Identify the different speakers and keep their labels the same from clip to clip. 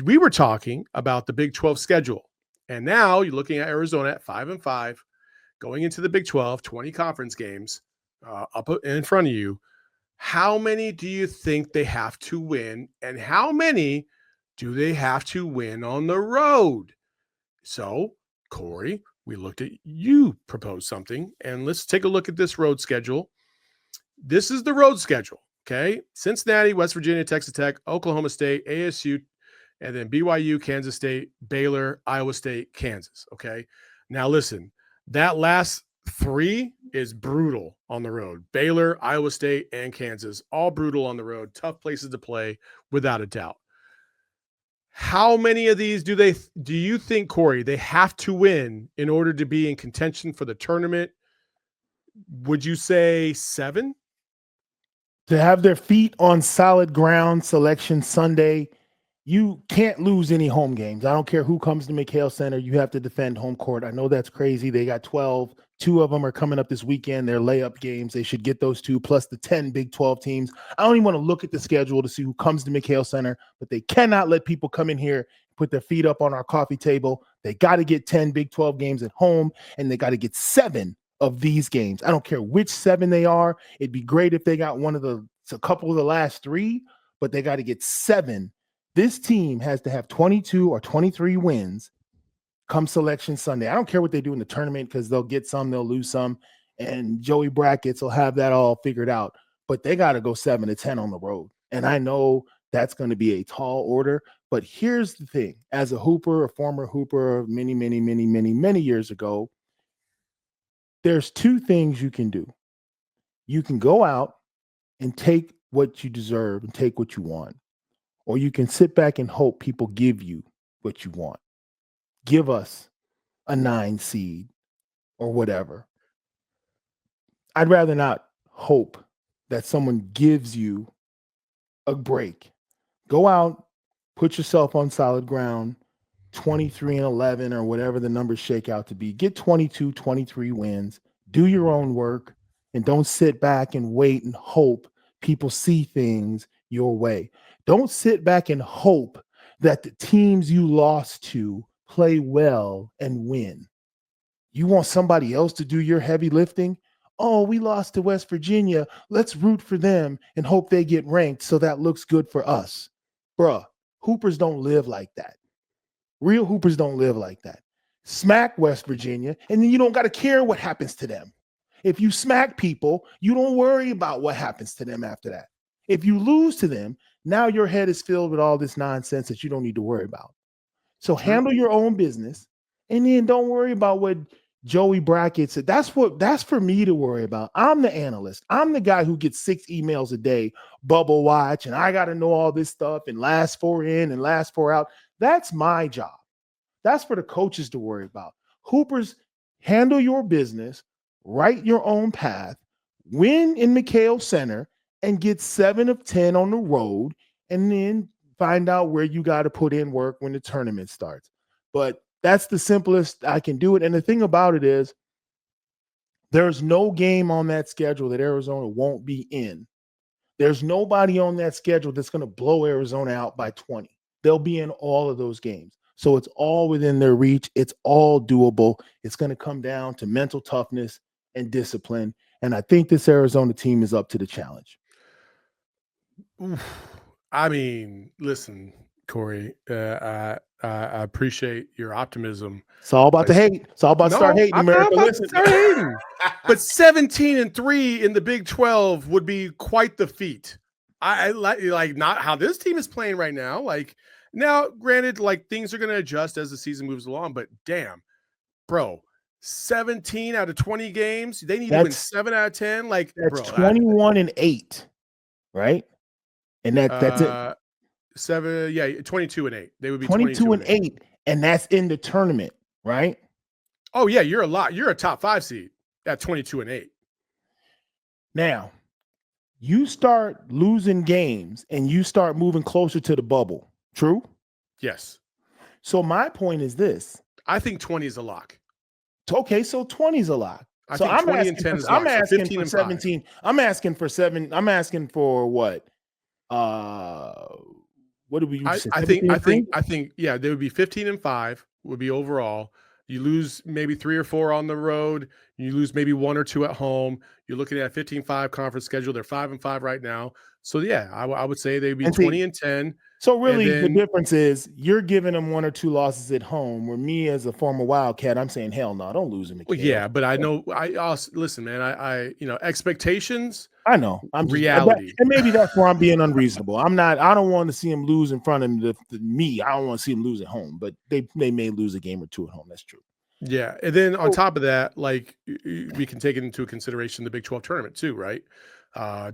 Speaker 1: we were talking about the Big 12 schedule. And now you're looking at Arizona at 5-5, going into the Big 12, 20 conference games up in front of you. How many do you think they have to win? And how many do they have to win on the road? So, Corey, we looked at you proposed something, and let's take a look at this road schedule. This is the road schedule, okay? Cincinnati, West Virginia, Texas Tech, Oklahoma State, ASU, and then BYU, Kansas State, Baylor, Iowa State, Kansas, okay? Now, listen, that last three is brutal on the road. Baylor, Iowa State, and Kansas, all brutal on the road, tough places to play, without a doubt. How many of these do you think, Corey, they have to win in order to be in contention for the tournament? Would you say 7?
Speaker 2: To have their feet on solid ground Selection Sunday, you can't lose any home games. I don't care who comes to McHale Center. You have to defend home court. I know that's crazy. They got 12. 2 of them are coming up this weekend. They're layup games. They should get those 2 plus the 10 Big 12 teams. I don't even want to look at the schedule to see who comes to McHale Center, but they cannot let people come in here, put their feet up on our coffee table. They got to get 10 Big 12 games at home, and they got to get 7 of these games. I don't care which 7 they are. It'd be great if they got a couple of the last 3, but they got to get 7. This team has to have 22 or 23 wins come Selection Sunday. I don't care what they do in the tournament because they'll get some, they'll lose some, and Joey Brackets will have that all figured out. But they got to go 7-10 on the road. And I know that's going to be a tall order. But here's the thing. As a hooper, a former hooper many years ago, there's 2 things you can do. You can go out and take what you deserve and take what you want. Or you can sit back and hope people give you what you want. Give us a 9 seed or whatever. I'd rather not hope that someone gives you a break. Go out, put yourself on solid ground, 23-11 or whatever the numbers shake out to be. Get 22, 23 wins. Do your own work and don't sit back and wait and hope people see things your way. Don't sit back and hope that the teams you lost to play well and win. You want somebody else to do your heavy lifting? Oh, we lost to West Virginia. Let's root for them and hope they get ranked so that looks good for us. Bruh, hoopers don't live like that. Real hoopers don't live like that. Smack West Virginia, and then you don't got to care what happens to them. If you smack people, you don't worry about what happens to them after that. If you lose to them, now your head is filled with all this nonsense that you don't need to worry about. So handle your own business, and then don't worry about what Joey Brackett said. That's for me to worry about. I'm the analyst. I'm the guy who gets 6 emails a day, bubble watch, and I got to know all this stuff and last 4 in and last 4 out. That's my job. That's for the coaches to worry about. Hoopers, handle your business, write your own path, win in McHale Center, and get 7 of 10 on the road, and then find out where you got to put in work when the tournament starts. But that's the simplest I can do it. And the thing about it is, there's no game on that schedule that Arizona won't be in. There's nobody on that schedule that's going to blow Arizona out by 20. They'll be in all of those games. So it's all within their reach. It's all doable. It's going to come down to mental toughness and discipline. And I think this Arizona team is up to the challenge.
Speaker 1: I mean, listen, Corey, I appreciate your optimism.
Speaker 2: It's all about the hate. It's all about start hating, America.
Speaker 1: Listen, start hating. But 17-3 in the Big 12 would be quite the feat. I like not how this team is playing right now. Like, now, granted, like things are going to adjust as the season moves along, but damn, bro, 17 out of 20 games, they need to win 7 out of 10. Like,
Speaker 2: that's 21-8, right? And that's it.
Speaker 1: 22-8. They would be
Speaker 2: 22-8, and that's in the tournament, right?
Speaker 1: Oh yeah, you're a top 5 seed at 22-8.
Speaker 2: Now, you start losing games and you start moving closer to the bubble. True?
Speaker 1: Yes.
Speaker 2: So my point is this.
Speaker 1: I think 20 is a lock.
Speaker 2: Okay, so 20 is a lock.
Speaker 1: I think 20 and 10 is lock.
Speaker 2: I'm asking for 17. I'm asking for 7. I'm asking for what? What did we say?
Speaker 1: I think
Speaker 2: 17
Speaker 1: I
Speaker 2: and 3?
Speaker 1: think I think yeah, they would be 15-5 would be overall. You lose maybe 3 or 4 on the road. You lose maybe 1 or 2 at home. You're looking at a 15-5 conference schedule. They're 5-5 right now. So yeah, I would say they'd be
Speaker 2: And see,
Speaker 1: 20-10.
Speaker 2: so
Speaker 1: And
Speaker 2: really the
Speaker 1: then
Speaker 2: difference is you're giving them 1 or 2 losses at home, where me as a former Wildcat, I'm saying, hell no, don't lose them,
Speaker 1: well,
Speaker 2: Mikhail.
Speaker 1: yeah, but I know I also listen, man. Expectations,
Speaker 2: I know. I'm just
Speaker 1: reality.
Speaker 2: and maybe that's where I'm being unreasonable. I don't want to see him lose in front of me. I don't want to see him lose at home, but they may lose a game or 2 at home. That's true.
Speaker 1: Yeah, and then on
Speaker 2: So
Speaker 1: top of that, like we can take it into consideration the Big 12 tournament too, right?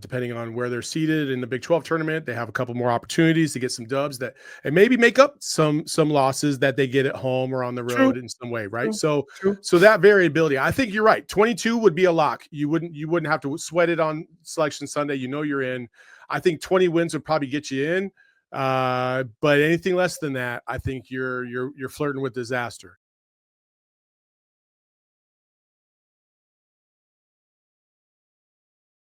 Speaker 1: Depending on where they're seated in the Big 12 tournament, they have a couple more opportunities to get some dubs that and maybe make up some losses that they get at home or on the
Speaker 2: true,
Speaker 1: road in some way, right?
Speaker 2: true,
Speaker 1: So
Speaker 2: true.
Speaker 1: so that variability, I think you're right. 22 would be a lock. You wouldn't have to sweat it on Selection Sunday. You know you're in. I think 20 wins would probably get you in. But anything less than that, I think you're flirting with disaster.